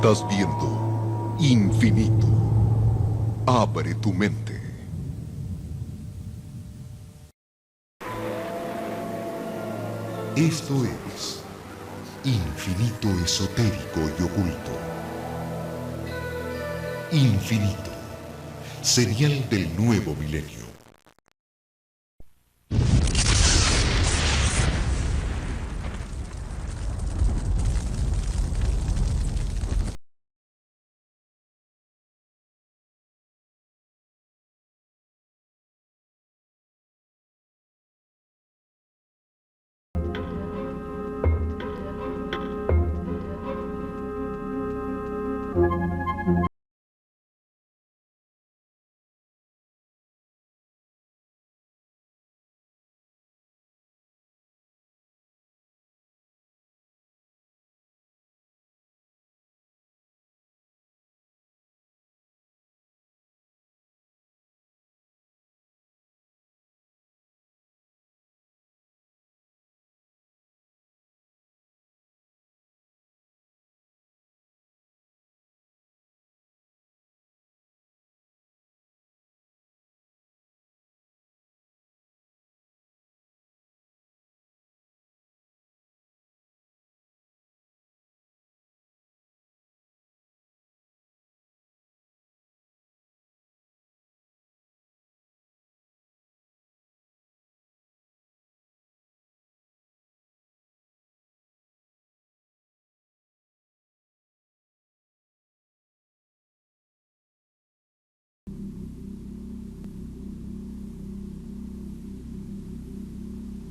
Estás viendo Infinito. Abre tu mente. Esto es Infinito Esotérico y Oculto. Infinito, señal del nuevo milenio.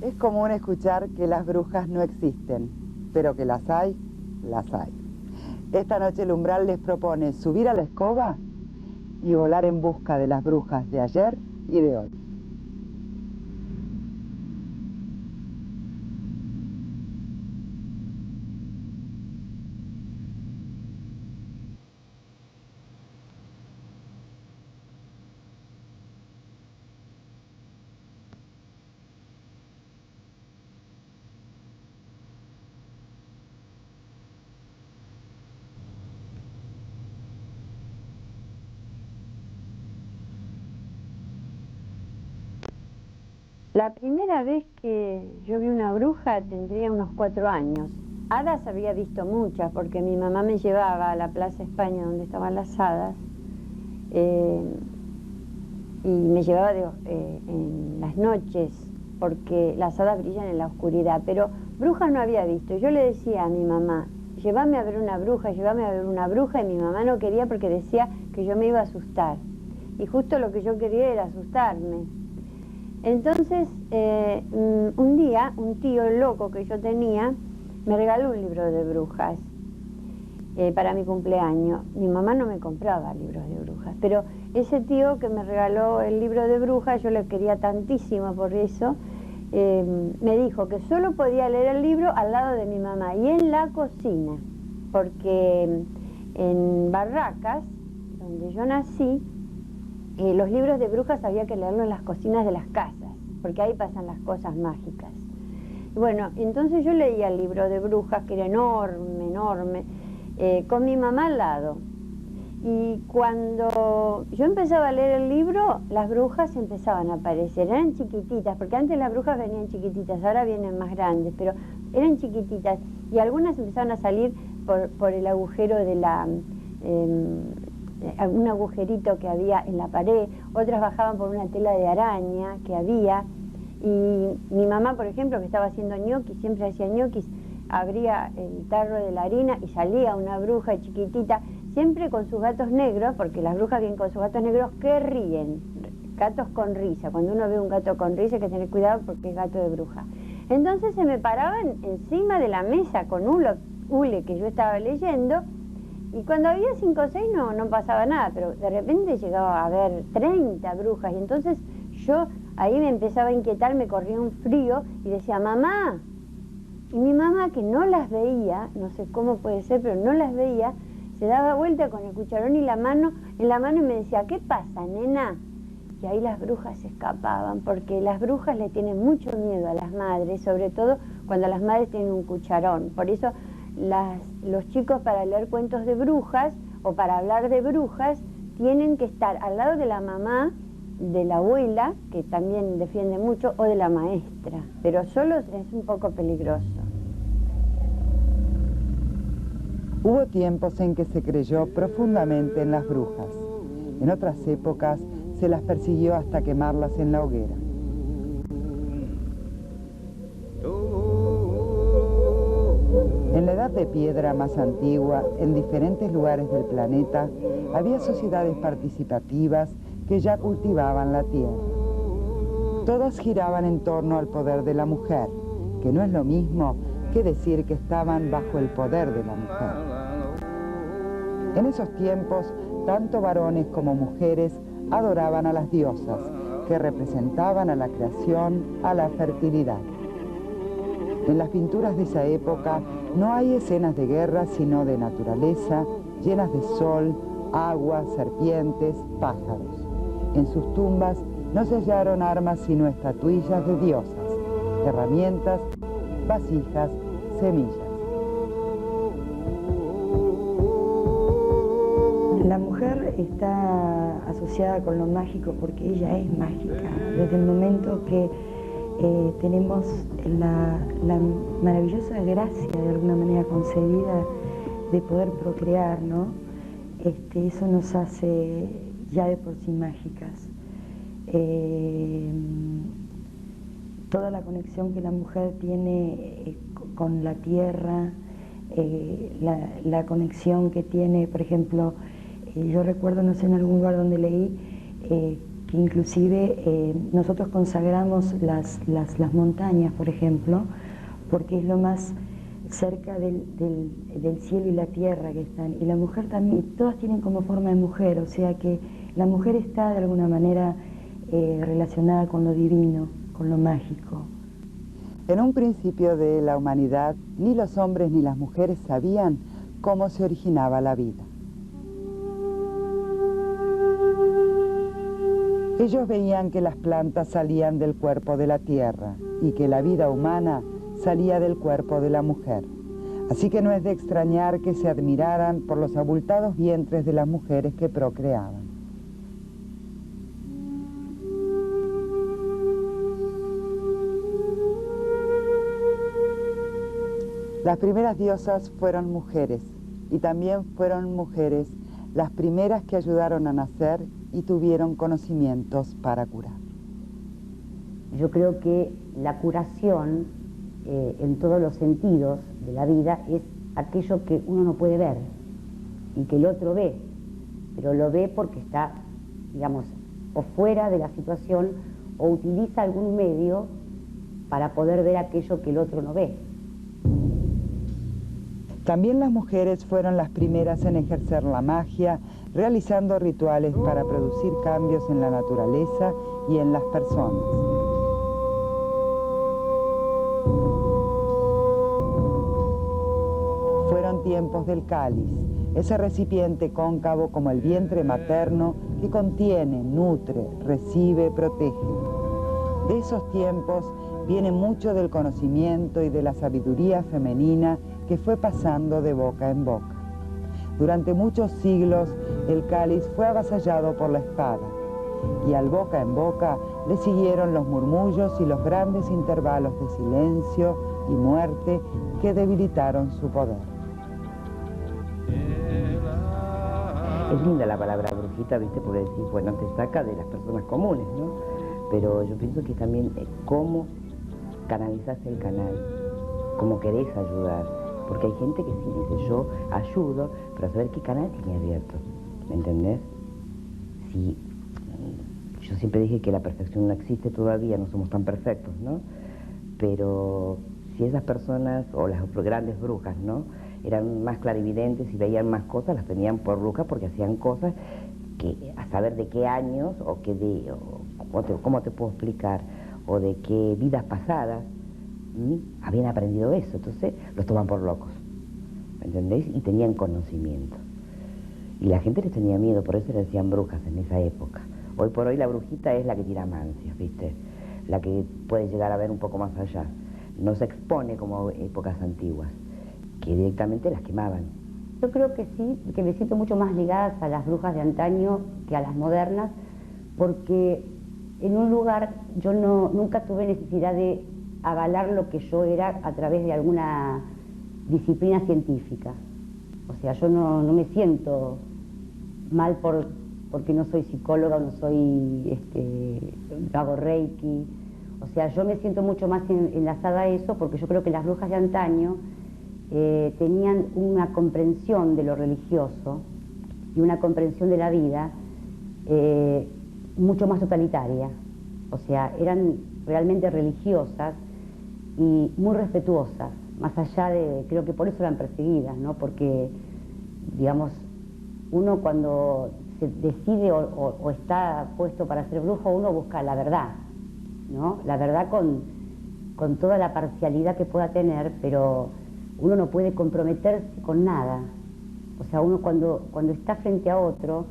Es común escuchar que las brujas no existen, pero que las hay, las hay. Esta noche el Umbral les propone subir a la escoba y volar en busca de las brujas de ayer y de hoy. La primera vez que yo vi una bruja tendría unos 4 años. Hadas había visto muchas porque mi mamá me llevaba a la Plaza España donde estaban las hadas y me llevaba en las noches porque las hadas brillan en la oscuridad, pero brujas no había visto. Yo le decía a mi mamá, llévame a ver una bruja, llévame a ver una bruja, y mi mamá no quería porque decía que yo me iba a asustar. Y justo lo que yo quería era asustarme. Entonces, un día, un tío loco que yo tenía, me regaló un libro de brujas para mi cumpleaños. Mi mamá no me compraba libros de brujas, pero ese tío que me regaló el libro de brujas, yo le quería tantísimo por eso, me dijo que solo podía leer el libro al lado de mi mamá y en la cocina, porque en Barracas, donde yo nací, los libros de brujas había que leerlos en las cocinas de las casas, porque ahí pasan las cosas mágicas. Bueno, entonces yo leía el libro de brujas, que era enorme, enorme, con mi mamá al lado. Y cuando yo empezaba a leer el libro, las brujas empezaban a aparecer. Eran chiquititas, porque antes las brujas venían chiquititas, ahora vienen más grandes, pero eran chiquititas. Y algunas empezaban a salir por el agujero de la... un agujerito que había en la pared, otras bajaban por una tela de araña que había, y mi mamá, por ejemplo, que estaba haciendo ñoquis, siempre hacía ñoquis, abría el tarro de la harina y salía una bruja chiquitita, siempre con sus gatos negros, porque las brujas vienen con sus gatos negros que ríen, gatos con risa. Cuando uno ve un gato con risa hay que tener cuidado porque es gato de bruja. Entonces se me paraban encima de la mesa con un hule que yo estaba leyendo. Y cuando había 5 o 6 no pasaba nada, pero de repente llegaba a haber 30 brujas. Y entonces yo ahí me empezaba a inquietar, me corría un frío y decía, mamá. Y mi mamá, que no las veía, no sé cómo puede ser, pero no las veía, se daba vuelta con el cucharón y en la mano y me decía, ¿qué pasa, nena? Y ahí las brujas se escapaban, porque las brujas le tienen mucho miedo a las madres, sobre todo cuando las madres tienen un cucharón. Por eso los chicos para leer cuentos de brujas o para hablar de brujas tienen que estar al lado de la mamá, de la abuela, que también defiende mucho, o de la maestra, pero solos es un poco peligroso. Hubo tiempos en que se creyó profundamente en las brujas. En otras épocas se las persiguió hasta quemarlas en la hoguera. En la edad de piedra más antigua, en diferentes lugares del planeta, había sociedades participativas que ya cultivaban la tierra. Todas giraban en torno al poder de la mujer, que no es lo mismo que decir que estaban bajo el poder de la mujer. En esos tiempos, tanto varones como mujeres adoraban a las diosas, que representaban a la creación, a la fertilidad. En las pinturas de esa época no hay escenas de guerra, sino de naturaleza, llenas de sol, agua, serpientes, pájaros. En sus tumbas no se hallaron armas sino estatuillas de diosas, herramientas, vasijas, semillas. La mujer está asociada con lo mágico porque ella es mágica. Desde el momento que tenemos la maravillosa gracia, de alguna manera concebida, de poder procrear, ¿no? Eso nos hace ya de por sí mágicas. Toda la conexión que la mujer tiene con la tierra, la conexión que tiene, por ejemplo, yo recuerdo, no sé, en algún lugar donde leí, que inclusive nosotros consagramos las montañas, por ejemplo, porque es lo más cerca del cielo y la tierra que están. Y la mujer también, todas tienen como forma de mujer, o sea que la mujer está de alguna manera relacionada con lo divino, con lo mágico. En un principio de la humanidad, ni los hombres ni las mujeres sabían cómo se originaba la vida. Ellos veían que las plantas salían del cuerpo de la tierra y que la vida humana salía del cuerpo de la mujer. Así que no es de extrañar que se admiraran por los abultados vientres de las mujeres que procreaban. Las primeras diosas fueron mujeres, y también fueron mujeres las primeras que ayudaron a nacer y tuvieron conocimientos para curar. Yo creo que la curación en todos los sentidos de la vida es aquello que uno no puede ver y que el otro ve, pero lo ve porque está, digamos, o fuera de la situación o utiliza algún medio para poder ver aquello que el otro no ve. También las mujeres fueron las primeras en ejercer la magia, realizando rituales para producir cambios en la naturaleza y en las personas. Fueron tiempos del cáliz, ese recipiente cóncavo como el vientre materno que contiene, nutre, recibe, protege. De esos tiempos viene mucho del conocimiento y de la sabiduría femenina que fue pasando de boca en boca. Durante muchos siglos el cáliz fue avasallado por la espada y al boca en boca le siguieron los murmullos y los grandes intervalos de silencio y muerte que debilitaron su poder. Es linda la palabra brujita, ¿viste? Porque decís, bueno, te saca de las personas comunes, ¿no? Pero yo pienso que también cómo canalizás el canal, cómo querés ayudar. Porque hay gente que sí dice, yo ayudo, pero a saber qué canal tiene abierto, ¿me entendés? Si, yo siempre dije que la perfección no existe todavía, no somos tan perfectos, ¿no? Pero si esas personas, o las grandes brujas, ¿no?, eran más clarividentes y veían más cosas, las tenían por brujas porque hacían cosas que, a saber de qué años, o cómo te puedo explicar, o de qué vidas pasadas, habían aprendido eso, entonces los toman por locos, ¿me entendéis? Y tenían conocimiento. Y la gente les tenía miedo, por eso les decían brujas en esa época. Hoy por hoy la brujita es la que tira mancias, ¿viste? La que puede llegar a ver un poco más allá. No se expone como épocas antiguas. que directamente las quemaban. Yo creo que sí, que me siento mucho más ligada a las brujas de antaño que a las modernas, porque en un lugar yo nunca tuve necesidad de avalar lo que yo era a través de alguna disciplina científica. O sea, yo no me siento mal porque no soy psicóloga, no soy, hago reiki. O sea, yo me siento mucho más enlazada a eso porque yo creo que las brujas de antaño tenían una comprensión de lo religioso y una comprensión de la vida mucho más totalitaria. O sea, eran realmente religiosas y muy respetuosas, más allá de, creo que por eso eran perseguidas, ¿no? Porque, digamos, uno cuando se decide o está puesto para ser brujo, uno busca la verdad, ¿no? La verdad con toda la parcialidad que pueda tener, pero uno no puede comprometerse con nada. O sea, uno cuando está frente a otro,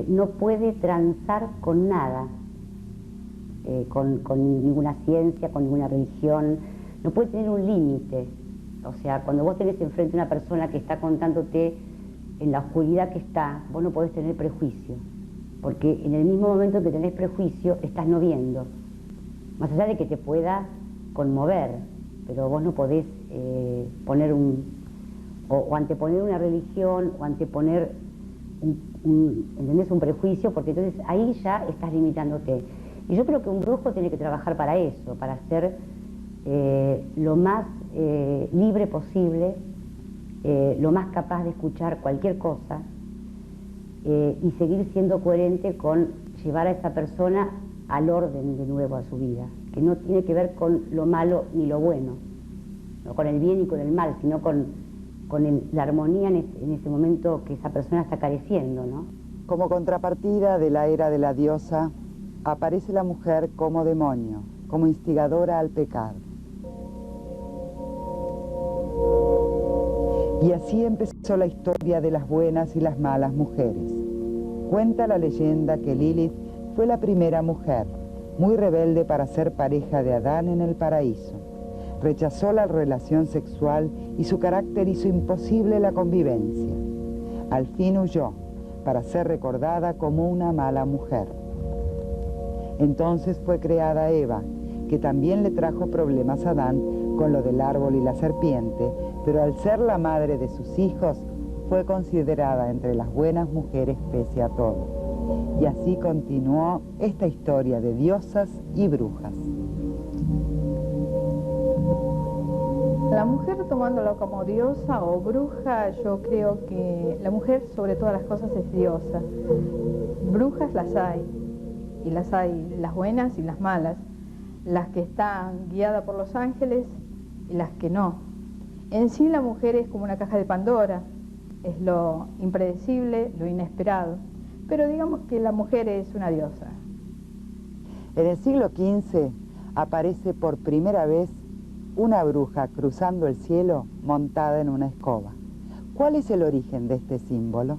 no puede transar con nada, con ninguna ciencia, con ninguna religión, no puede tener un límite. O sea, cuando vos tenés enfrente a una persona que está contándote en la oscuridad que está, vos no podés tener prejuicio, porque en el mismo momento que tenés prejuicio, estás no viendo. Más allá de que te pueda conmover, pero vos no podés poner o anteponer una religión, o anteponer ¿entendés? Un prejuicio, porque entonces ahí ya estás limitándote. Y yo creo que un brujo tiene que trabajar para eso, para ser lo más libre posible, lo más capaz de escuchar cualquier cosa y seguir siendo coherente con llevar a esa persona al orden de nuevo a su vida, que no tiene que ver con lo malo ni lo bueno, no con el bien y con el mal, sino con la armonía en ese momento que esa persona está careciendo, ¿no? Como contrapartida de la era de la diosa, aparece la mujer como demonio, como instigadora al pecado. Y así empezó la historia de las buenas y las malas mujeres. Cuenta la leyenda que Lilith fue la primera mujer, muy rebelde para ser pareja de Adán en el paraíso. Rechazó la relación sexual y su carácter hizo imposible la convivencia. Al fin huyó, para ser recordada como una mala mujer. Entonces fue creada Eva, que también le trajo problemas a Adán con lo del árbol y la serpiente, pero al ser la madre de sus hijos, fue considerada entre las buenas mujeres pese a todo. Y así continuó esta historia de diosas y brujas. La mujer, tomándolo como diosa o bruja, yo creo que la mujer sobre todas las cosas es diosa. Brujas las hay, y las hay las buenas y las malas, las que están guiadas por los ángeles y las que no. En sí la mujer es como una caja de Pandora, es lo impredecible, lo inesperado, pero digamos que la mujer es una diosa. En el siglo XV aparece por primera vez una bruja cruzando el cielo montada en una escoba. ¿Cuál es el origen de este símbolo?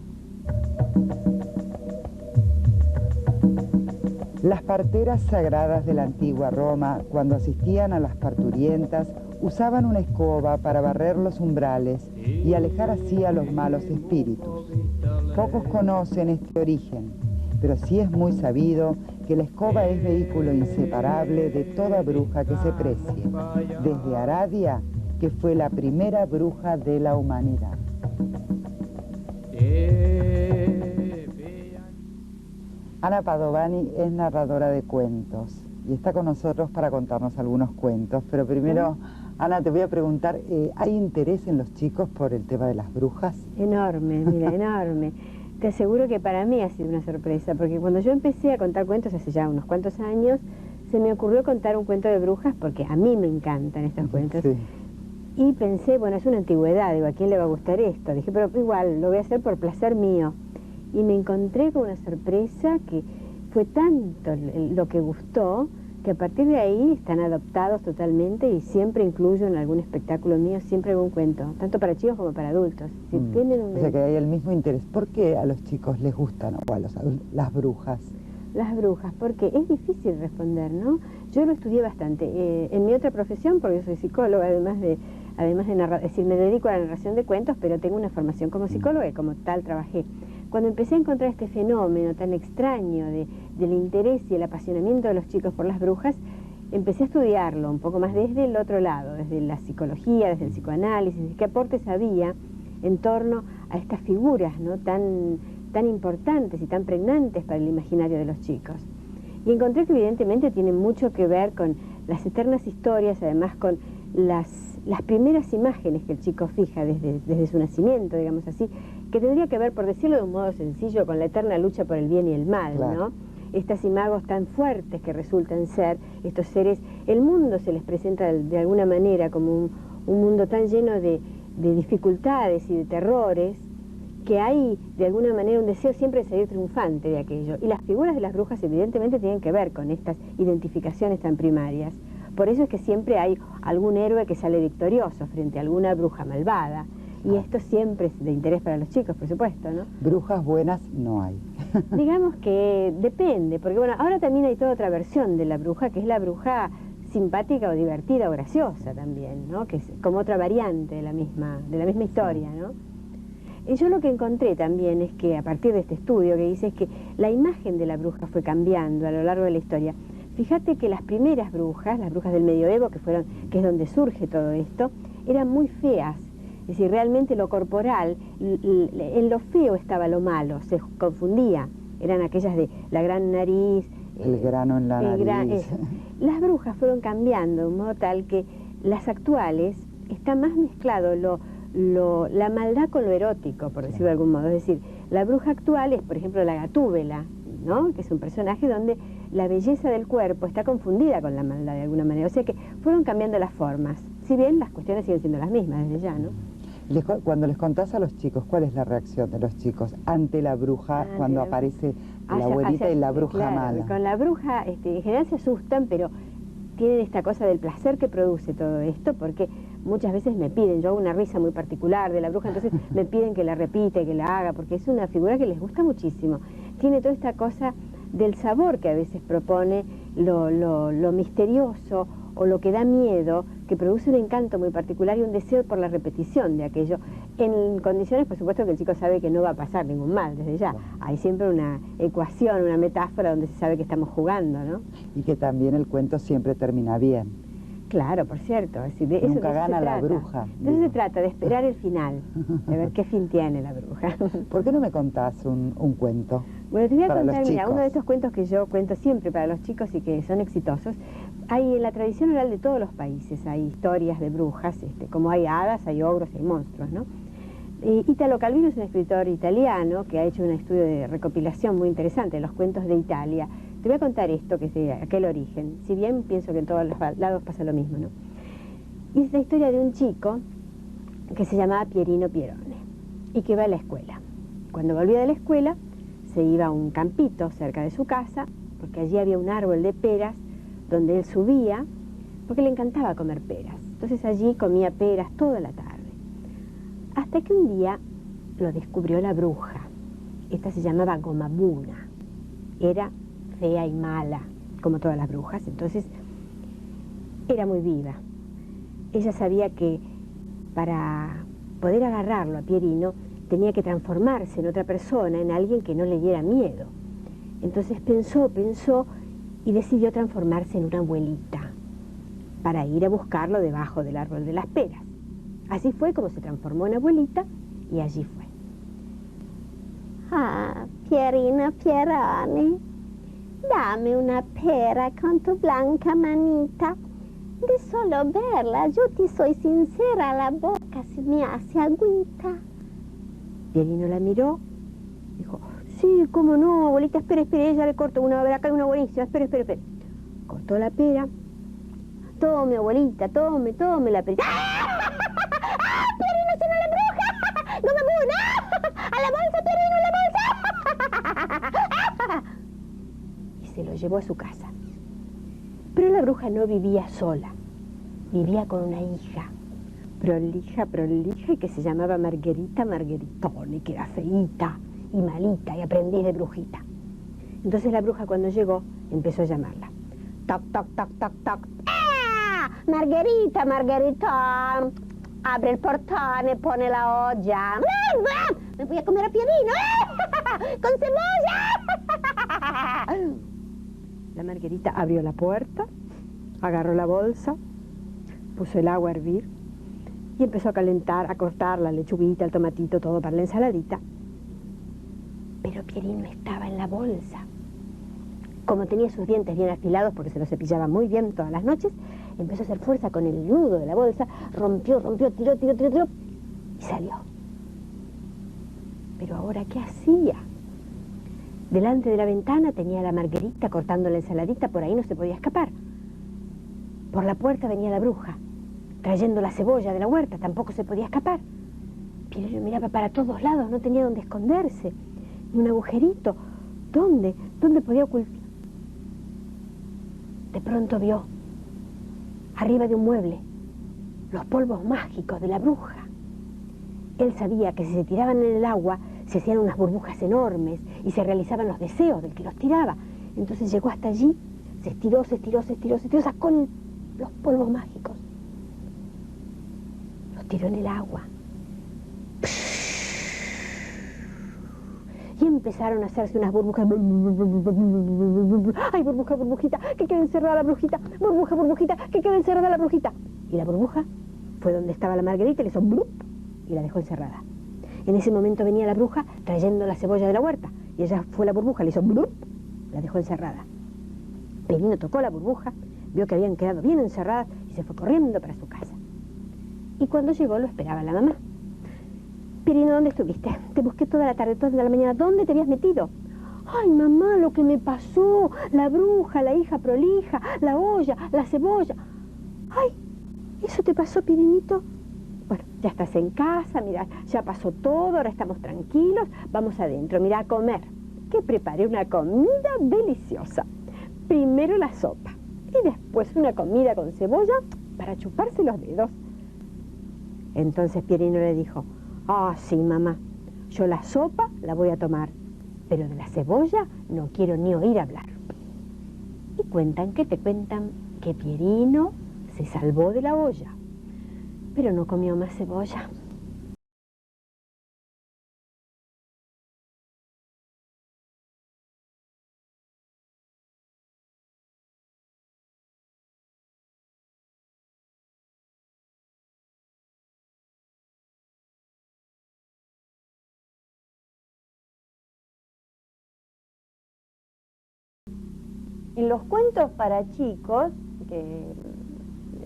Las parteras sagradas de la antigua Roma, cuando asistían a las parturientas, usaban una escoba para barrer los umbrales y alejar así a los malos espíritus. Pocos conocen este origen, pero sí es muy sabido que la escoba es vehículo inseparable de toda bruja que se precie, desde Aradia, que fue la primera bruja de la humanidad. Ana Padovani es narradora de cuentos y está con nosotros para contarnos algunos cuentos, pero primero, Ana, te voy a preguntar, ¿hay interés en los chicos por el tema de las brujas? Enorme, mira, enorme. Te aseguro que para mí ha sido una sorpresa, porque cuando yo empecé a contar cuentos hace ya unos cuantos años, se me ocurrió contar un cuento de brujas, porque a mí me encantan estos cuentos. Sí. Y pensé, bueno, es una antigüedad, digo, ¿a quién le va a gustar esto? Dije, pero igual, lo voy a hacer por placer mío. Y me encontré con una sorpresa que fue tanto lo que gustó, que a partir de ahí están adoptados totalmente y siempre incluyo en algún espectáculo mío, siempre algún cuento, tanto para chicos como para adultos. Si tienen un... O sea que hay el mismo interés. ¿Por qué a los chicos les gustan o a los adultos, las brujas? Las brujas, porque es difícil responder, ¿no? Yo lo estudié bastante. En mi otra profesión, porque yo soy psicóloga, además de además de narrar, es decir, me dedico a la narración de cuentos, pero tengo una formación como psicóloga y como tal trabajé. Cuando empecé a encontrar este fenómeno tan extraño del interés y el apasionamiento de los chicos por las brujas, empecé a estudiarlo un poco más desde el otro lado, desde la psicología, desde el psicoanálisis, qué aportes había en torno a estas figuras, ¿no?, tan importantes y tan pregnantes para el imaginario de los chicos. Y encontré que evidentemente tienen mucho que ver con las eternas historias, además con las primeras imágenes que el chico fija desde su nacimiento, digamos así, que tendría que ver, por decirlo de un modo sencillo, con la eterna lucha por el bien y el mal, claro, ¿no? Estas imagos tan fuertes que resultan ser estos seres, el mundo se les presenta de alguna manera como un mundo tan lleno de dificultades y de terrores, que hay de alguna manera un deseo siempre de salir triunfante de aquello. Y las figuras de las brujas evidentemente tienen que ver con estas identificaciones tan primarias. Por eso es que siempre hay algún héroe que sale victorioso frente a alguna bruja malvada. Y esto siempre es de interés para los chicos, por supuesto, ¿no? Brujas buenas no hay. Digamos que depende, porque bueno, ahora también hay toda otra versión de la bruja, que es la bruja simpática o divertida o graciosa también, ¿no? Que es como otra variante de la misma historia, ¿no? Y yo lo que encontré también es que a partir de este estudio que hice es que la imagen de la bruja fue cambiando a lo largo de la historia. Fíjate que las primeras brujas, las brujas del medioevo, que es donde surge todo esto, eran muy feas. Es decir, realmente lo corporal, en lo feo estaba lo malo, se confundía. Eran aquellas de la gran nariz. El grano en la nariz. Las brujas fueron cambiando de un modo tal que las actuales está más mezclado la maldad con lo erótico, por decirlo de algún modo. Es decir, la bruja actual es, por ejemplo, la Gatúbela, ¿no?, que es un personaje donde la belleza del cuerpo está confundida con la maldad de alguna manera. O sea que fueron cambiando las formas, si bien las cuestiones siguen siendo las mismas desde ya, ¿no? Cuando les contás a los chicos, ¿cuál es la reacción de los chicos ante la bruja cuando aparece la abuelita y la bruja claro, mala? Con la bruja, en general se asustan, pero tienen esta cosa del placer que produce todo esto, porque muchas veces me piden, yo hago una risa muy particular de la bruja, entonces me piden que la repita y que la haga, porque es una figura que les gusta muchísimo. Tiene toda esta cosa del sabor que a veces propone, lo misterioso o lo que da miedo, que produce un encanto muy particular y un deseo por la repetición de aquello, en condiciones, por supuesto, que el chico sabe que no va a pasar ningún mal desde ya. Hay siempre una ecuación, una metáfora donde se sabe que estamos jugando, ¿no? Y que también el cuento siempre termina bien. Claro, por cierto. Es decir, de Nunca eso gana se la trata. bruja. De eso se trata, de esperar el final, de ver qué fin tiene la bruja. ¿Por qué no me contás un cuento? Bueno, te voy a para contar, los mira, chicos? uno de estos cuentos que yo cuento siempre para los chicos y que son exitosos. Hay en la tradición oral de todos los países, hay historias de brujas, como hay hadas, hay ogros, hay monstruos, ¿no? Italo Calvino es un escritor italiano que ha hecho un estudio de recopilación muy interesante de los cuentos de Italia. Te voy a contar esto, que es de aquel origen, si bien pienso que en todos los lados pasa lo mismo, ¿no? Y es la historia de un chico que se llamaba Pierino Pierone y que va a la escuela. Cuando volvía de la escuela se iba a un campito cerca de su casa, porque allí había un árbol de peras donde él subía, porque le encantaba comer peras. Entonces allí comía peras toda la tarde. Hasta que un día lo descubrió la bruja. Esta se llamaba Gomabuna. Era fea y mala, como todas las brujas. Entonces era muy viva. Ella sabía que para poder agarrarlo a Pierino tenía que transformarse en otra persona, en alguien que no le diera miedo. Entonces pensó y decidió transformarse en una abuelita para ir a buscarlo debajo del árbol de las peras. Así fue como se transformó en abuelita y allí fue. Ah, Pierino Pierone, dame una pera con tu blanca manita. De solo verla, yo te soy sincera, la boca se me hace agüita. Pierino la miró, dijo, sí, cómo no, abuelita, espere, ella le corto una, a ver, acá hay una buenísima, espere. Cortó la pera, tome, abuelita, tome la pera. ¡Ah! ¡Pierino, se va la bruja! ¡Gomabuna! ¡A la bolsa, Pierino, a la bolsa! Y se lo llevó a su casa. Pero la bruja no vivía sola, vivía con una hija, prolija, y que se llamaba Margherita Margheritone, que era feíta y malita y aprendiz de brujita. Entonces la bruja, cuando llegó, empezó a llamarla. Toc, toc, toc, toc, toc. ¡Ah! Margherita, Margheritone. abre el portón, pone la olla. Me voy a comer a Pierino, con cebolla. La Margarita abrió la puerta, agarró la bolsa, puso el agua a hervir y empezó a calentar, a cortar la lechuguita, el tomatito, todo para la ensaladita. Pero Pierino estaba en la bolsa. Como tenía sus dientes bien afilados porque se los cepillaba muy bien todas las noches, empezó a hacer fuerza con el nudo de la bolsa, rompió, tiró y salió. Pero ahora, ¿qué hacía? Delante de la ventana tenía a la Margarita cortando la ensaladita, por ahí no se podía escapar. Por la puerta venía la bruja, trayendo la cebolla de la huerta, tampoco se podía escapar. Pierino miraba para todos lados, no tenía dónde esconderse, ni un agujerito. ¿Dónde podía ocultar? De pronto vio, arriba de un mueble, los polvos mágicos de la bruja. Él sabía que si se tiraban en el agua, se hacían unas burbujas enormes y se realizaban los deseos del que los tiraba. Entonces llegó hasta allí, se estiró, sacó los polvos mágicos. Los tiró en el agua. Y empezaron a hacerse unas burbujas. ¡Ay, burbuja, burbujita! ¡Que quede encerrada la brujita! ¡Burbuja, burbujita! ¡Que quede encerrada la brujita! Y la burbuja fue donde estaba la Margarita y le hizo ¡blup! Y la dejó encerrada. En ese momento venía la bruja trayendo la cebolla de la huerta. Y ella fue la burbuja, le hizo ¡blup! La dejó encerrada. Pierino tocó la burbuja, vio que habían quedado bien encerradas y se fue corriendo para su casa. Y cuando llegó lo esperaba la mamá. Pierino, ¿dónde estuviste? Te busqué toda la tarde, toda la mañana. ¿Dónde te habías metido? Ay, mamá, lo que me pasó. La bruja, la hija prolija, la olla, la cebolla. Ay, ¿eso te pasó, Pierinito? Bueno, ya estás en casa, mira, ya pasó todo, ahora estamos tranquilos. Vamos adentro, mira, a comer. Que preparé una comida deliciosa. Primero la sopa y después una comida con cebolla para chuparse los dedos. Entonces Pierino le dijo, sí, mamá, yo la sopa la voy a tomar, pero de la cebolla no quiero ni oír hablar. Y cuentan que Pierino se salvó de la olla, pero no comió más cebolla. En los cuentos para chicos,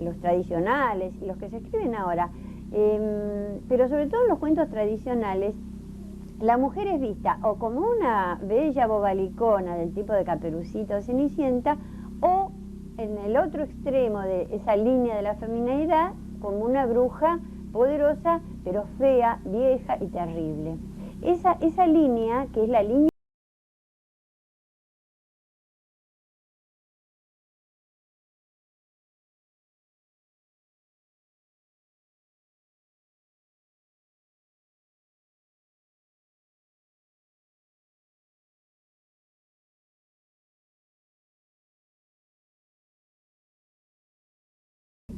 los tradicionales y los que se escriben ahora, pero sobre todo en los cuentos tradicionales, la mujer es vista o como una bella bobalicona del tipo de Caperucita o Cenicienta, o en el otro extremo de esa línea de la femineidad, como una bruja poderosa, pero fea, vieja y terrible. Esa línea, que es la línea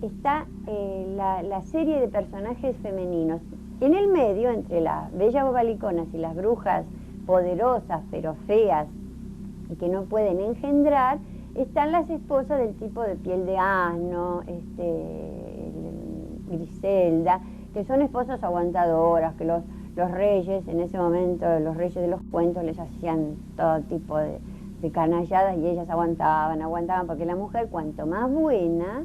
está la serie de personajes femeninos. En el medio, entre las bellas bobaliconas y las brujas poderosas pero feas y que no pueden engendrar, están las esposas del tipo de Piel de Asno, Griselda, que son esposas aguantadoras, que los reyes, en ese momento, los reyes de los cuentos les hacían todo tipo de canalladas y ellas aguantaban, porque la mujer cuanto más buena,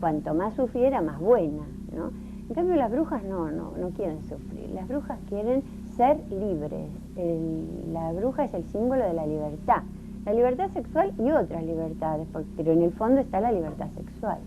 cuanto más sufriera, más buena, ¿no? En cambio las brujas no quieren sufrir, las brujas quieren ser libres. La bruja es el símbolo de la libertad sexual y otras libertades, pero en el fondo está la libertad sexual.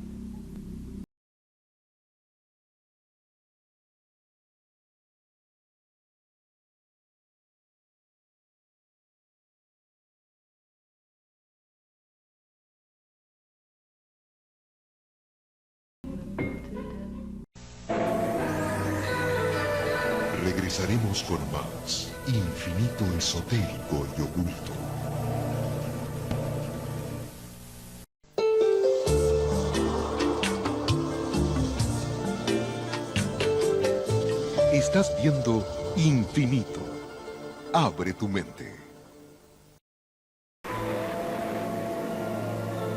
Regresaremos con más Infinito Esotérico y Oculto. Estás viendo Infinito. Abre tu mente.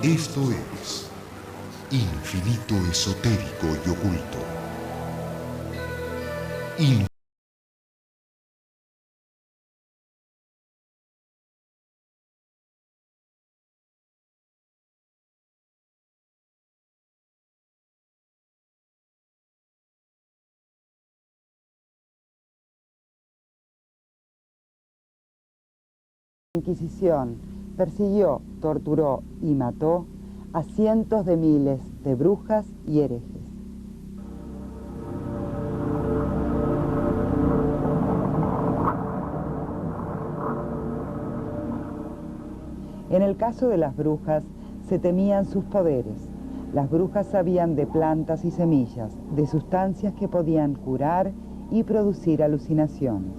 Esto es Infinito Esotérico y Oculto. La Inquisición persiguió, torturó y mató a cientos de miles de brujas y herejes. En el caso de las brujas, se temían sus poderes. Las brujas sabían de plantas y semillas, de sustancias que podían curar y producir alucinaciones.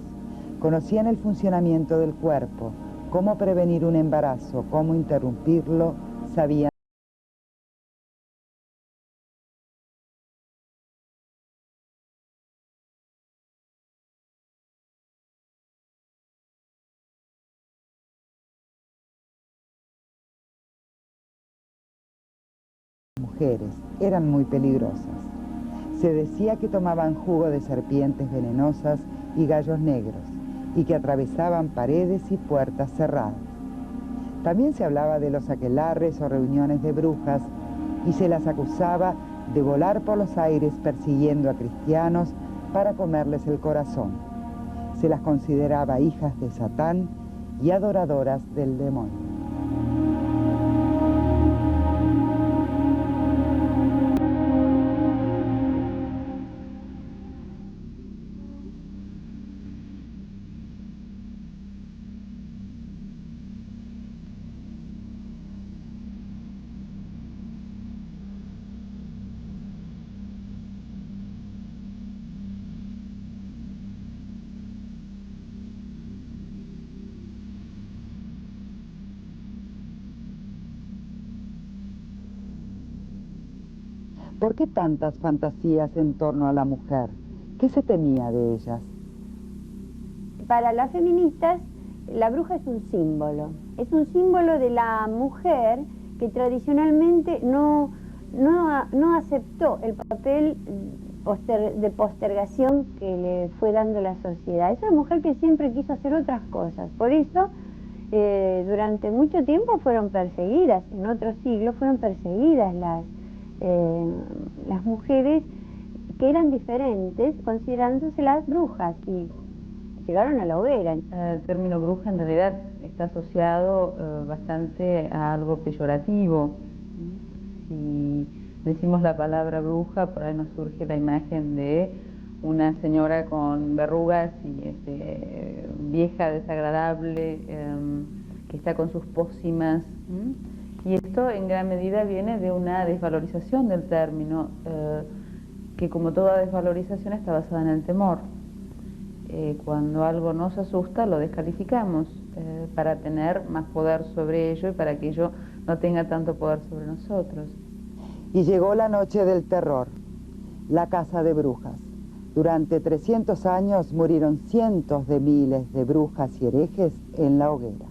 Conocían el funcionamiento del cuerpo, cómo prevenir un embarazo, cómo interrumpirlo, sabían. Mujeres eran muy peligrosas. Se decía que tomaban jugo de serpientes venenosas y gallos negros y que atravesaban paredes y puertas cerradas. También se hablaba de los aquelarres o reuniones de brujas y se las acusaba de volar por los aires persiguiendo a cristianos para comerles el corazón. Se las consideraba hijas de Satán y adoradoras del demonio. ¿Por qué tantas fantasías en torno a la mujer? ¿Qué se temía de ellas? Para las feministas, la bruja es un símbolo de la mujer que tradicionalmente no aceptó el papel de postergación que le fue dando la sociedad. Es una mujer que siempre quiso hacer otras cosas, por eso durante mucho tiempo fueron perseguidas, en otros siglos fueron perseguidas las mujeres que eran diferentes, considerándose las brujas, y llegaron a la hoguera. El término bruja en realidad está asociado bastante a algo peyorativo. Si decimos la palabra bruja, por ahí nos surge la imagen de una señora con verrugas y vieja, desagradable, que está con sus pócimas. Y esto en gran medida viene de una desvalorización del término, que como toda desvalorización está basada en el temor. Cuando algo nos asusta lo descalificamos para tener más poder sobre ello y para que ello no tenga tanto poder sobre nosotros. Y llegó la noche del terror, la caza de brujas. Durante 300 años murieron cientos de miles de brujas y herejes en la hoguera.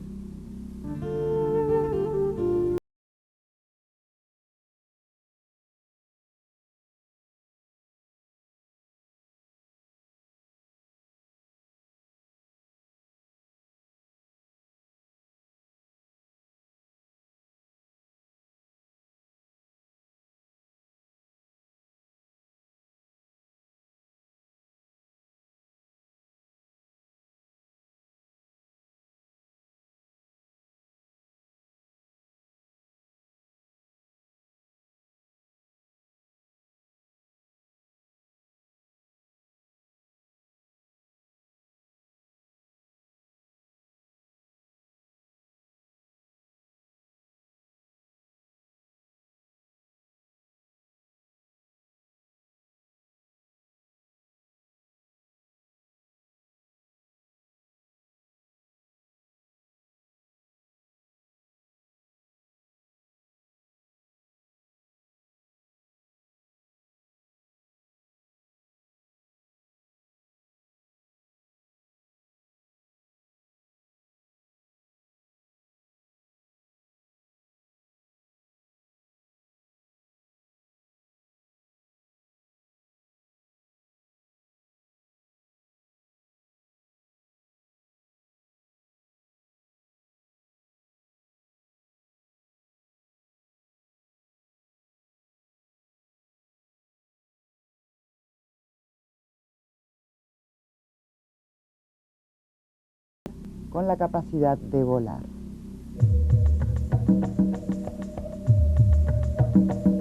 con la capacidad de volar.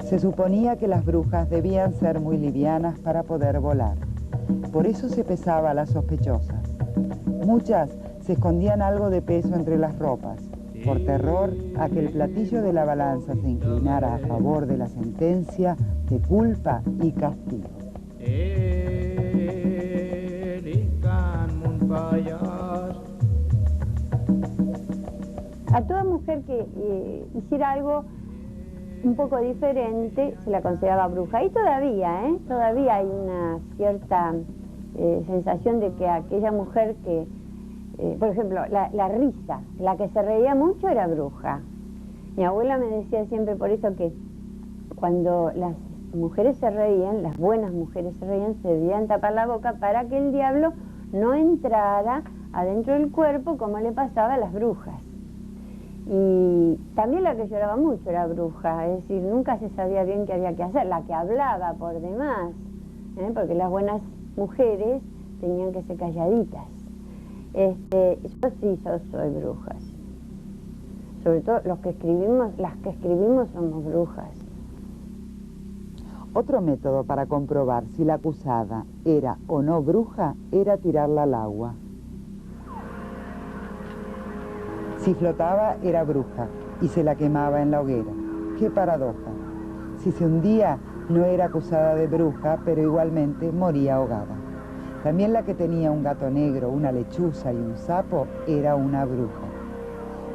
Se suponía que las brujas debían ser muy livianas para poder volar. Por eso se pesaba a las sospechosas. Muchas se escondían algo de peso entre las ropas, por terror a que el platillo de la balanza se inclinara a favor de la sentencia de culpa y castigo. A toda mujer que hiciera algo un poco diferente se la consideraba bruja. Y todavía hay una cierta sensación de que aquella mujer que, por ejemplo, la risa, la que se reía mucho era bruja. Mi abuela me decía siempre por eso que cuando las mujeres se reían, las buenas mujeres se reían, se debían tapar la boca para que el diablo no entrara adentro del cuerpo como le pasaba a las brujas. Y también la que lloraba mucho era bruja, es decir, nunca se sabía bien qué había que hacer, la que hablaba por demás, porque las buenas mujeres tenían que ser calladitas. Yo soy bruja. Sobre todo las que escribimos somos brujas. Otro método para comprobar si la acusada era o no bruja era tirarla al agua. Si flotaba era bruja y se la quemaba en la hoguera. ¡Qué paradoja! Si se hundía no era acusada de bruja, pero igualmente moría ahogada. También la que tenía un gato negro, una lechuza y un sapo era una bruja,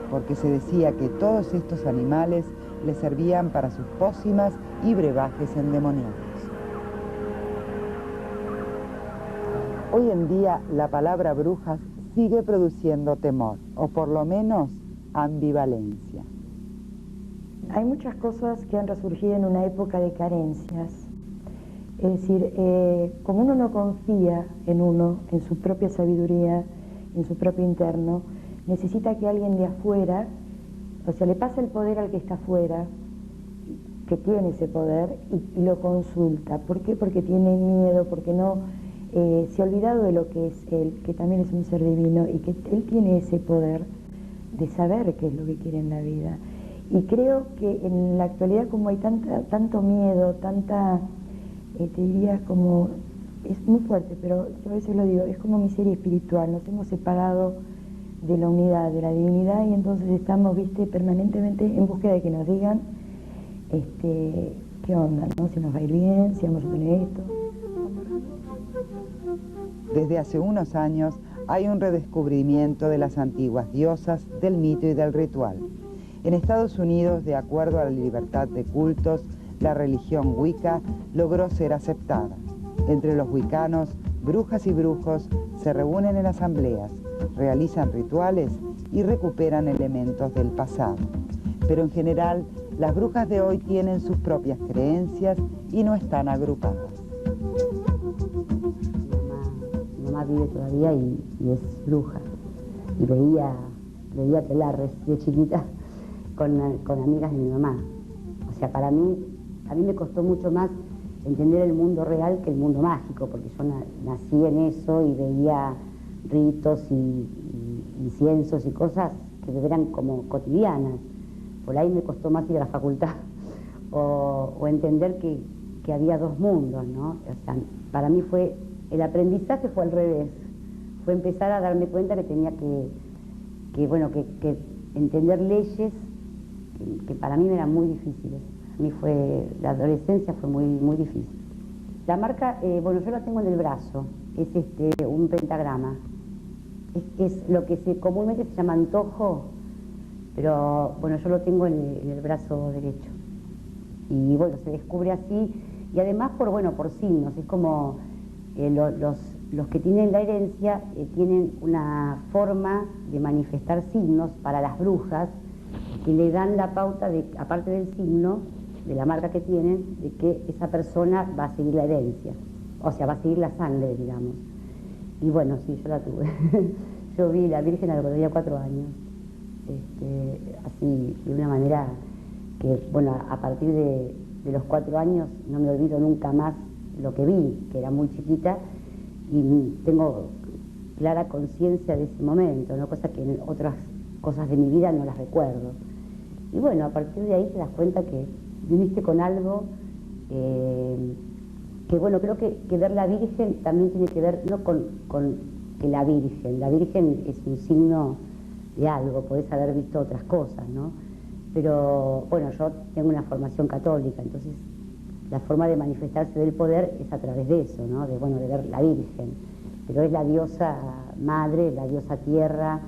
porque se decía que todos estos animales le servían para sus pócimas y brebajes endemoniados. Hoy en día la palabra brujas sigue produciendo temor, o por lo menos ambivalencia. Hay muchas cosas que han resurgido en una época de carencias. Es decir, como uno no confía en uno, en su propia sabiduría, en su propio interno, necesita que alguien de afuera, o sea, le pasa el poder al que está afuera, que tiene ese poder, y lo consulta. ¿Por qué? Porque tiene miedo, porque no se ha olvidado de lo que es él, que también es un ser divino, y que él tiene ese poder de saber qué es lo que quiere en la vida. Y creo que en la actualidad, como hay tanto miedo, te diría como, es muy fuerte, pero yo a veces lo digo, es como miseria espiritual, nos hemos separado de la unidad, de la divinidad, y entonces estamos, permanentemente en búsqueda de que nos digan, qué onda, ¿no? Si nos va a ir bien, si vamos a tener esto. Desde hace unos años hay un redescubrimiento de las antiguas diosas, del mito y del ritual. En Estados Unidos, de acuerdo a la libertad de cultos, la religión Wicca logró ser aceptada. Entre los wiccanos, brujas y brujos se reúnen en asambleas, realizan rituales y recuperan elementos del pasado. Pero en general, las brujas de hoy tienen sus propias creencias y no están agrupadas. Mi mamá vive todavía y es bruja. Y veía aquelarres de chiquita con amigas de mi mamá. O sea, a mí me costó mucho más entender el mundo real que el mundo mágico, porque yo nací en eso y veía ritos y inciensos y cosas que eran como cotidianas. Por ahí me costó más ir a la facultad o entender que había dos mundos, ¿no? O sea, para mí el aprendizaje fue al revés. Fue empezar a darme cuenta que tenía que entender leyes que para mí eran muy difíciles. A mí la adolescencia fue muy, muy difícil. La marca, yo la tengo en el brazo, es un pentagrama. Es lo que comúnmente se llama antojo, pero yo lo tengo en el brazo derecho. Y se descubre así, y además por signos, es como los que tienen la herencia tienen una forma de manifestar signos para las brujas que le dan la pauta, aparte del signo, de la marca que tienen, de que esa persona va a seguir la herencia, o sea, va a seguir la sangre, digamos. Y sí, yo la tuve. Yo vi la Virgen cuando tenía 4 años, así, de una manera que, a partir de los 4 años no me olvido nunca más lo que vi, que era muy chiquita, y tengo clara conciencia de ese momento, ¿no? Cosa que en otras cosas de mi vida no las recuerdo. Y bueno, a partir de ahí te das cuenta que viviste con algo que bueno, creo que ver la Virgen también tiene que ver no con que la Virgen es un signo de algo, podés haber visto otras cosas, ¿no? Pero bueno, yo tengo una formación católica, entonces la forma de manifestarse del poder es a través de eso, ¿no? De ver la Virgen. Pero es la diosa madre, la diosa tierra,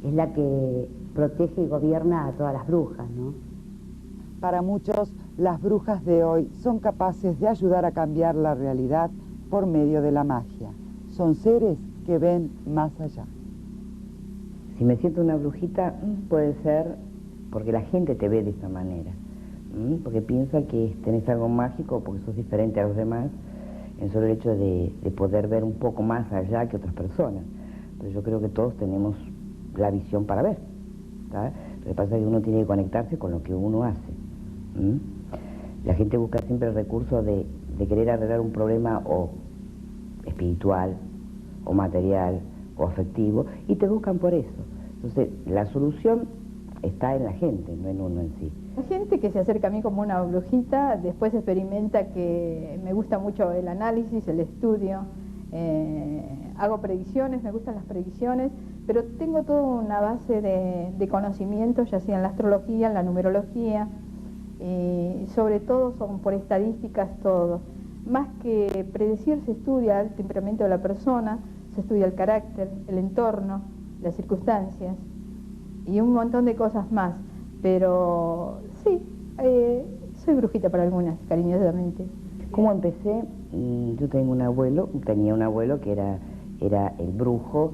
es la que protege y gobierna a todas las brujas, ¿no? Para muchos, las brujas de hoy son capaces de ayudar a cambiar la realidad por medio de la magia. Son seres que ven más allá. Si me siento una brujita, puede ser porque la gente te ve de esa manera, porque piensa que tenés algo mágico, porque sos diferente a los demás, en solo el hecho de poder ver un poco más allá que otras personas. Pero yo creo que todos tenemos la visión para ver, ¿tá? Lo que pasa es que uno tiene que conectarse con lo que uno hace. La gente busca siempre el recurso de querer arreglar un problema o espiritual, o material, o afectivo, y te buscan por eso. Entonces, la solución está en la gente, no en uno en sí. La gente que se acerca a mí como una brujita, después experimenta que me gusta mucho el análisis, el estudio, hago predicciones, me gustan las predicciones, pero tengo toda una base de conocimientos, ya sea en la astrología, en la numerología, sobre todo son por estadísticas todo. Más que predecir, se estudia el temperamento de la persona, se estudia el carácter, el entorno, las circunstancias y un montón de cosas más. Pero sí, soy brujita para algunas, cariñosamente. ¿Cómo empecé? Yo tenía un abuelo que era el brujo,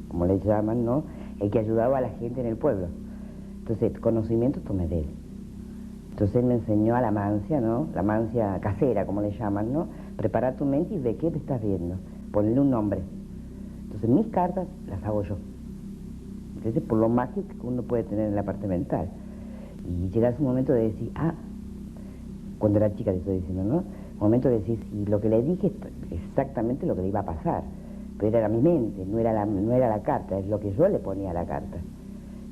como le llaman, ¿no? El que ayudaba a la gente en el pueblo. Entonces, conocimiento tomé de él. Entonces él me enseñó a la mancia, ¿no? La mancia casera, como le llaman, ¿no? Prepara tu mente y ve qué te estás viendo. Ponle un nombre. Entonces mis cartas las hago yo. Entonces, por lo mágico que uno puede tener en la parte mental. Y llegas un momento de decir, cuando era chica te estoy diciendo, ¿no? Un momento de decir, si lo que le dije es exactamente lo que le iba a pasar. Pero era mi mente, no era la carta, es lo que yo le ponía a la carta.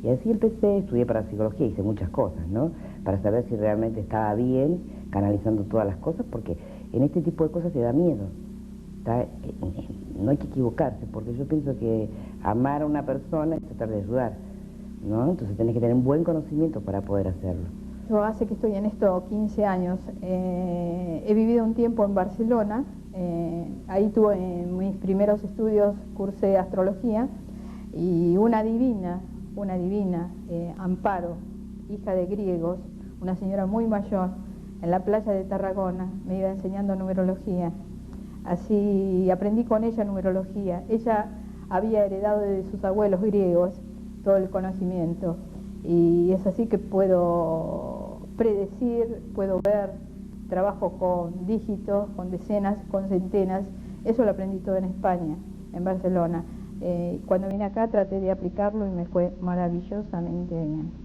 Y así empecé, estudié parapsicología, hice muchas cosas, ¿no? Para saber si realmente estaba bien canalizando todas las cosas, porque en este tipo de cosas te da miedo. No hay que equivocarse, porque yo pienso que amar a una persona es tratar de ayudar, ¿no? Entonces tenés que tener un buen conocimiento para poder hacerlo. Yo hace que estoy en esto 15 años, he vivido un tiempo en Barcelona, ahí tuve mis primeros estudios, cursé astrología, y una divina, Amparo, hija de griegos, una señora muy mayor, en la playa de Tarragona, me iba enseñando numerología. Así aprendí con ella numerología. Ella había heredado de sus abuelos griegos todo el conocimiento. Y es así que puedo predecir, puedo ver, trabajo con dígitos, con decenas, con centenas. Eso lo aprendí todo en España, en Barcelona. Cuando vine acá traté de aplicarlo y me fue maravillosamente bien.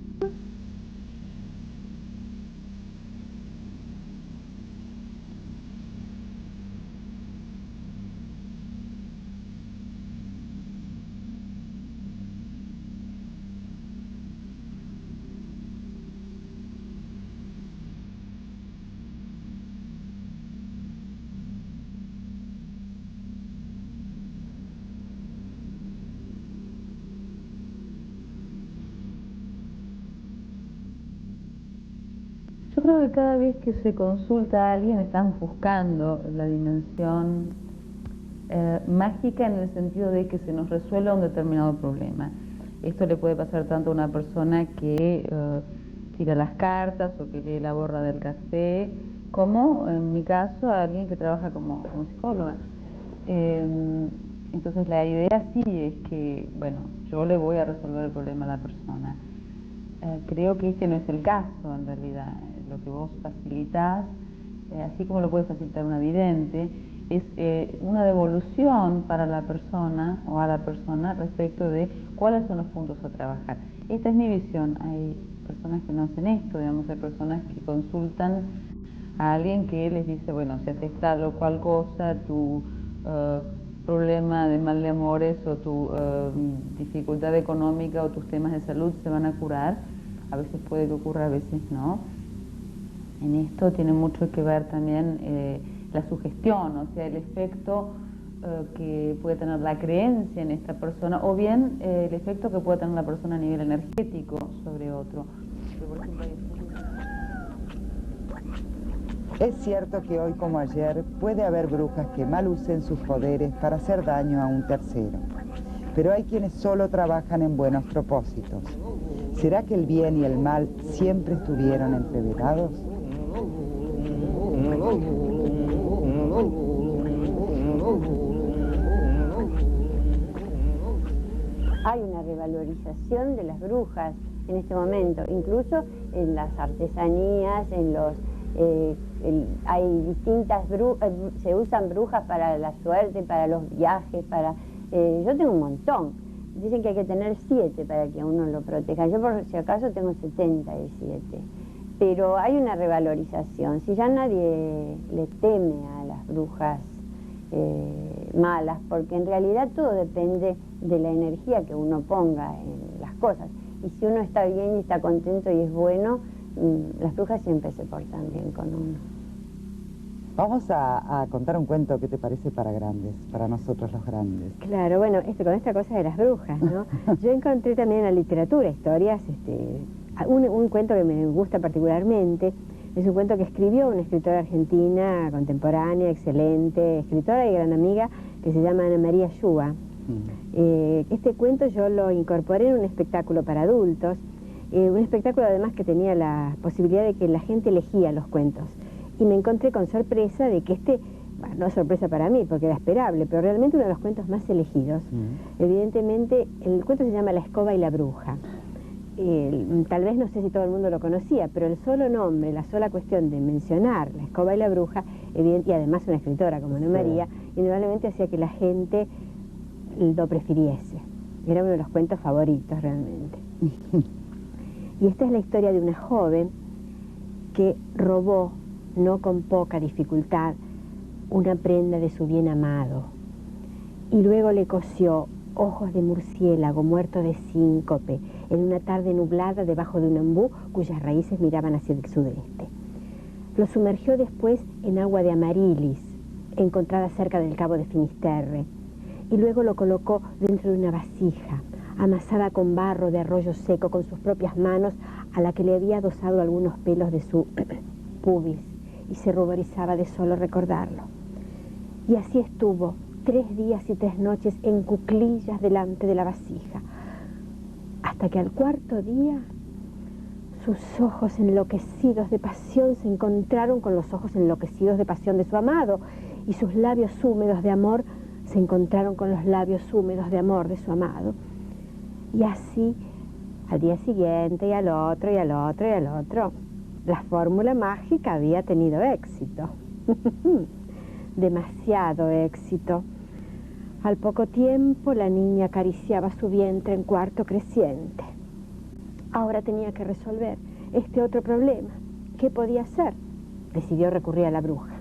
Yo creo que cada vez que se consulta a alguien están buscando la dimensión mágica en el sentido de que se nos resuelva un determinado problema. Esto le puede pasar tanto a una persona que tira las cartas o que lee la borra del café, como en mi caso a alguien que trabaja como psicóloga. Entonces la idea sí es que, bueno, yo le voy a resolver el problema a la persona. Creo que este no es el caso en realidad. Lo que vos facilitas, así como lo puede facilitar una vidente, es una devolución para la persona o a la persona respecto de cuáles son los puntos a trabajar. Esta es mi visión. Hay personas que no hacen esto, digamos, hay personas que consultan a alguien que les dice, bueno, si haces tal o cual cosa, tu problema de mal de amores o tu dificultad económica o tus temas de salud se van a curar. A veces puede que ocurra, a veces no. En esto tiene mucho que ver también la sugestión, o sea, el efecto que puede tener la creencia en esta persona, o bien el efecto que puede tener la persona a nivel energético sobre otro. Es cierto que hoy como ayer puede haber brujas que mal usen sus poderes para hacer daño a un tercero, pero hay quienes solo trabajan en buenos propósitos. ¿Será que el bien y el mal siempre estuvieron entreverados? Hay una revalorización de las brujas en este momento, incluso en las artesanías, en los hay distintas brujas, se usan brujas para la suerte, para los viajes, yo tengo un montón. Dicen que hay que tener 7 para que a uno lo proteja. Yo por si acaso tengo 77. Pero hay una revalorización. Si ya nadie le teme a las brujas malas, porque en realidad todo depende de la energía que uno ponga en las cosas. Y si uno está bien y está contento y es bueno, las brujas siempre se portan bien con uno. Vamos a contar un cuento que te parece para grandes, para nosotros los grandes. Claro, bueno, con esta cosa de las brujas, ¿no? Yo encontré también en la literatura historias, un cuento que me gusta particularmente, es un cuento que escribió una escritora argentina contemporánea, excelente, escritora y gran amiga, que se llama Ana María Yúa. Este cuento yo lo incorporé en un espectáculo para adultos, un espectáculo además que tenía la posibilidad de que la gente elegía los cuentos. Y me encontré con sorpresa de que bueno, no sorpresa para mí, porque era esperable, pero realmente uno de los cuentos más elegidos. Evidentemente, el cuento se llama La escoba y la bruja. Tal vez no sé si todo el mundo lo conocía, pero el solo nombre, la sola cuestión de mencionar La escoba y la bruja, y además una escritora como Ana María, indudablemente hacía que la gente lo prefiriese. Era uno de los cuentos favoritos realmente. Y esta es la historia de una joven que robó, no con poca dificultad, una prenda de su bien amado, y luego le cosió ojos de murciélago muerto de síncope en una tarde nublada debajo de un ombú cuyas raíces miraban hacia el sudeste. Lo sumergió después en agua de amarilis, encontrada cerca del cabo de Finisterre, y luego lo colocó dentro de una vasija, amasada con barro de arroyo seco con sus propias manos, a la que le había adosado algunos pelos de su pubis, y se ruborizaba de solo recordarlo. Y así estuvo 3 días y 3 noches en cuclillas delante de la vasija, hasta que al 4.º día sus ojos enloquecidos de pasión se encontraron con los ojos enloquecidos de pasión de su amado, y sus labios húmedos de amor se encontraron con los labios húmedos de amor de su amado. Y así, al día siguiente, y al otro, y al otro, y al otro, la fórmula mágica había tenido éxito. Demasiado éxito. Al poco tiempo, la niña acariciaba su vientre en cuarto creciente. Ahora tenía que resolver este otro problema. ¿Qué podía hacer? Decidió recurrir a la bruja.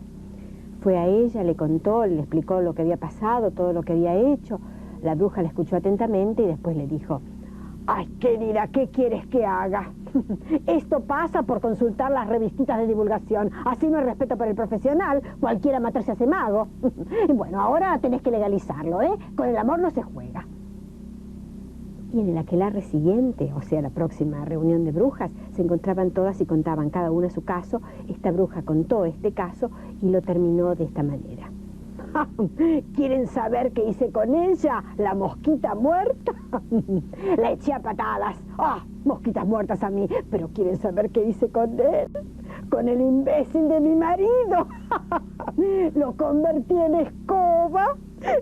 Fue a ella, le contó, le explicó lo que había pasado, todo lo que había hecho. La bruja la escuchó atentamente y después le dijo: «Ay, querida, ¿qué quieres que haga? Esto pasa por consultar las revistitas de divulgación. Así no hay respeto por el profesional. Cualquier amateur se hace mago. Y bueno, ahora tenés que legalizarlo, ¿eh? Con el amor no se juega». Y en el aquelarre siguiente, o sea, la próxima reunión de brujas, se encontraban todas y contaban cada una su caso. Esta bruja contó este caso y lo terminó de esta manera. ¿Quieren saber qué hice con ella? ¿La mosquita muerta? La eché a patadas. ¡Ah! Mosquitas muertas a mí. Pero ¿quieren saber qué hice con él? Con el imbécil de mi marido. Lo convertí en escoba.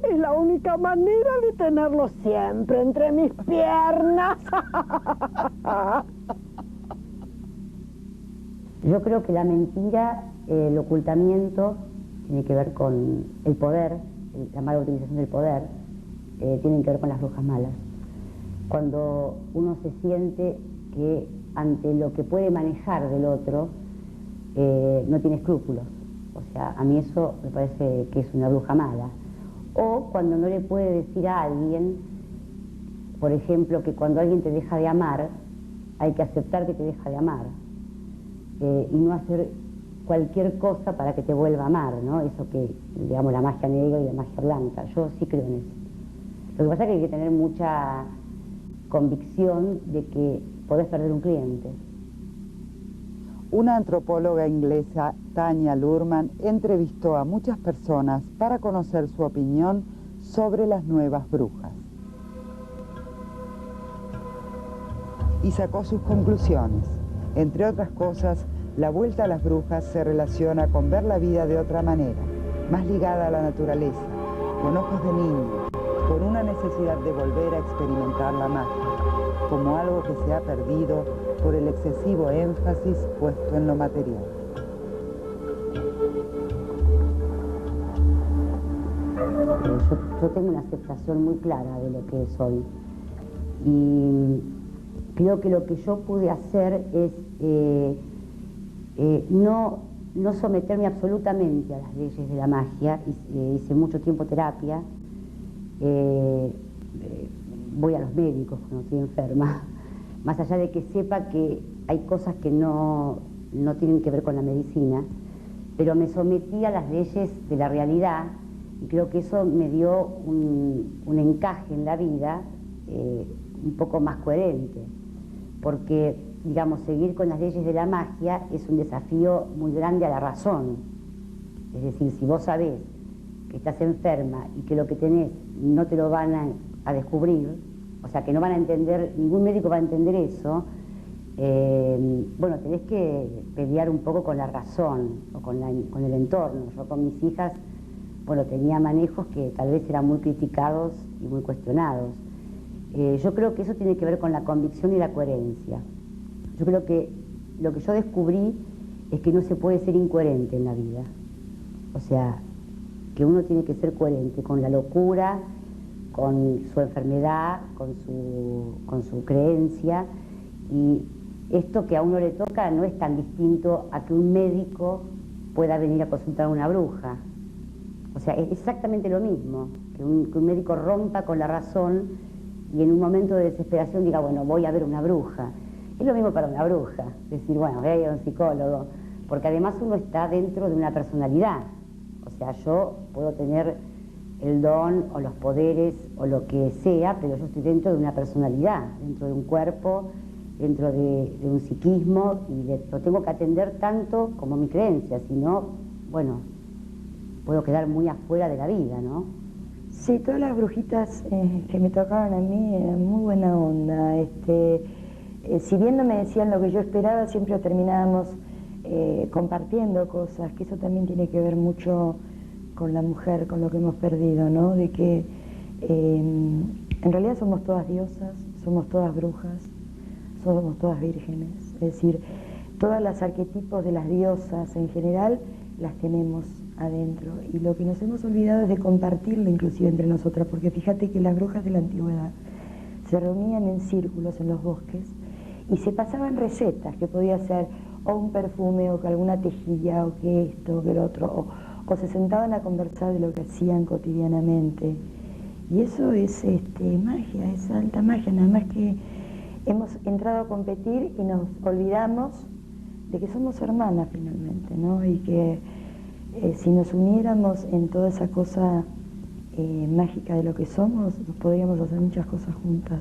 Es la única manera de tenerlo siempre entre mis piernas. Yo creo que la mentira, el ocultamiento, tiene que ver con el poder, la mala utilización del poder, tienen que ver con las brujas malas. Cuando uno se siente que ante lo que puede manejar del otro, no tiene escrúpulos. O sea, a mí eso me parece que es una bruja mala. O cuando no le puede decir a alguien, por ejemplo, que cuando alguien te deja de amar, hay que aceptar que te deja de amar, y no hacer cualquier cosa para que te vuelva a amar, ¿no? Eso que, digamos, la magia negra y la magia blanca. Yo sí creo en eso. Lo que pasa es que hay que tener mucha convicción de que podés perder un cliente. Una antropóloga inglesa, Tanya Luhrmann, entrevistó a muchas personas para conocer su opinión sobre las nuevas brujas. Y sacó sus conclusiones. Entre otras cosas, la vuelta a las brujas se relaciona con ver la vida de otra manera, más ligada a la naturaleza, con ojos de niño, con una necesidad de volver a experimentar la magia, como algo que se ha perdido por el excesivo énfasis puesto en lo material. Yo tengo una aceptación muy clara de lo que soy, y creo que lo que yo pude hacer es no someterme absolutamente a las leyes de la magia. Hice mucho tiempo terapia, voy a los médicos cuando estoy enferma, más allá de que sepa que hay cosas que no tienen que ver con la medicina, pero me sometí a las leyes de la realidad, y creo que eso me dio un encaje en la vida un poco más coherente, porque, digamos, seguir con las leyes de la magia es un desafío muy grande a la razón. Es decir, si vos sabés que estás enferma y que lo que tenés no te lo van a descubrir, o sea, que no van a entender, ningún médico va a entender eso, bueno, tenés que pelear un poco con la razón o con el entorno. Yo con mis hijas, bueno, tenía manejos que tal vez eran muy criticados y muy cuestionados. Yo creo que eso tiene que ver con la convicción y la coherencia. Yo creo que lo que yo descubrí es que no se puede ser incoherente en la vida. O sea, que uno tiene que ser coherente con la locura, con su enfermedad, con su creencia, y esto que a uno le toca no es tan distinto a que un médico pueda venir a consultar a una bruja. O sea, es exactamente lo mismo, que un médico rompa con la razón y en un momento de desesperación diga, bueno, voy a ver una bruja. Es lo mismo para una bruja, decir, bueno, voy a ir a un psicólogo, porque además uno está dentro de una personalidad. O sea, yo puedo tener el don o los poderes o lo que sea, pero yo estoy dentro de una personalidad, dentro de un cuerpo, dentro de un psiquismo, y lo tengo que atender tanto como mi creencia, si no, bueno, puedo quedar muy afuera de la vida, ¿no? Sí, todas las brujitas que me tocaban a mí eran muy buena onda. Si bien no me decían lo que yo esperaba, siempre terminábamos compartiendo cosas, que eso también tiene que ver mucho con la mujer, con lo que hemos perdido, ¿no? De que en realidad somos todas diosas, somos todas brujas, somos todas vírgenes. Es decir, todos los arquetipos de las diosas en general las tenemos adentro, y lo que nos hemos olvidado es de compartirlo inclusive entre nosotras, porque fíjate que las brujas de la antigüedad se reunían en círculos en los bosques y se pasaban recetas, que podía ser o un perfume, o que alguna tejilla, o que esto, o que el otro, o se sentaban a conversar de lo que hacían cotidianamente. Y eso es magia, es alta magia, nada más que hemos entrado a competir y nos olvidamos de que somos hermanas finalmente, ¿no? Y que si nos uniéramos en toda esa cosa mágica de lo que somos, podríamos hacer muchas cosas juntas.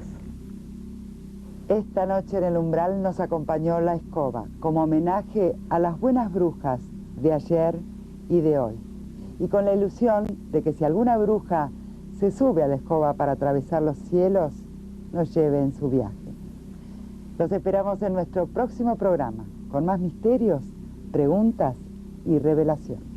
Esta noche en el umbral nos acompañó la escoba, como homenaje a las buenas brujas de ayer y de hoy. Y con la ilusión de que si alguna bruja se sube a la escoba para atravesar los cielos, nos lleve en su viaje. Los esperamos en nuestro próximo programa, con más misterios, preguntas y revelación.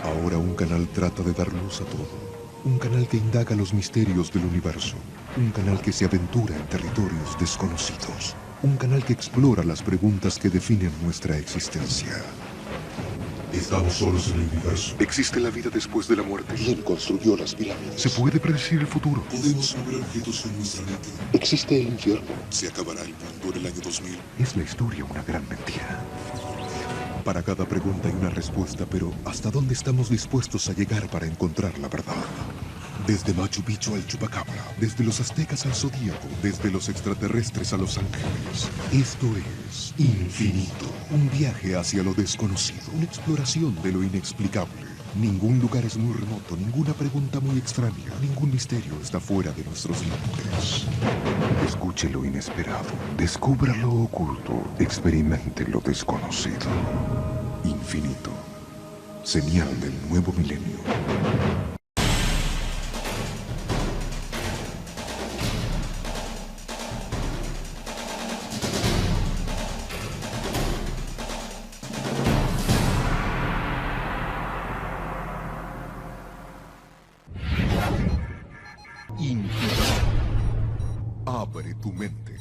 Ahora un canal trata de dar luz a todo. Un canal que indaga los misterios del universo. Un canal que se aventura en territorios desconocidos. Un canal que explora las preguntas que definen nuestra existencia. ¿Estamos solos en el universo? ¿Existe la vida después de la muerte? ¿Quién construyó las pirámides? ¿Se puede predecir el futuro? ¿Podemos mover objetos con nuestra mente? ¿Existe el infierno? ¿Se acabará el mundo en el año 2000? ¿Es la historia una gran mentira? Para cada pregunta hay una respuesta, pero ¿hasta dónde estamos dispuestos a llegar para encontrar la verdad? Desde Machu Picchu al Chupacabra, desde los aztecas al zodíaco, desde los extraterrestres a los ángeles. Esto es Infinito, un viaje hacia lo desconocido, una exploración de lo inexplicable. Ningún lugar es muy remoto, ninguna pregunta muy extraña, ningún misterio está fuera de nuestros límites. Escuche lo inesperado, descubra lo oculto, experimente lo desconocido. Infinito, señal del nuevo milenio. Infinito. Abre tu mente.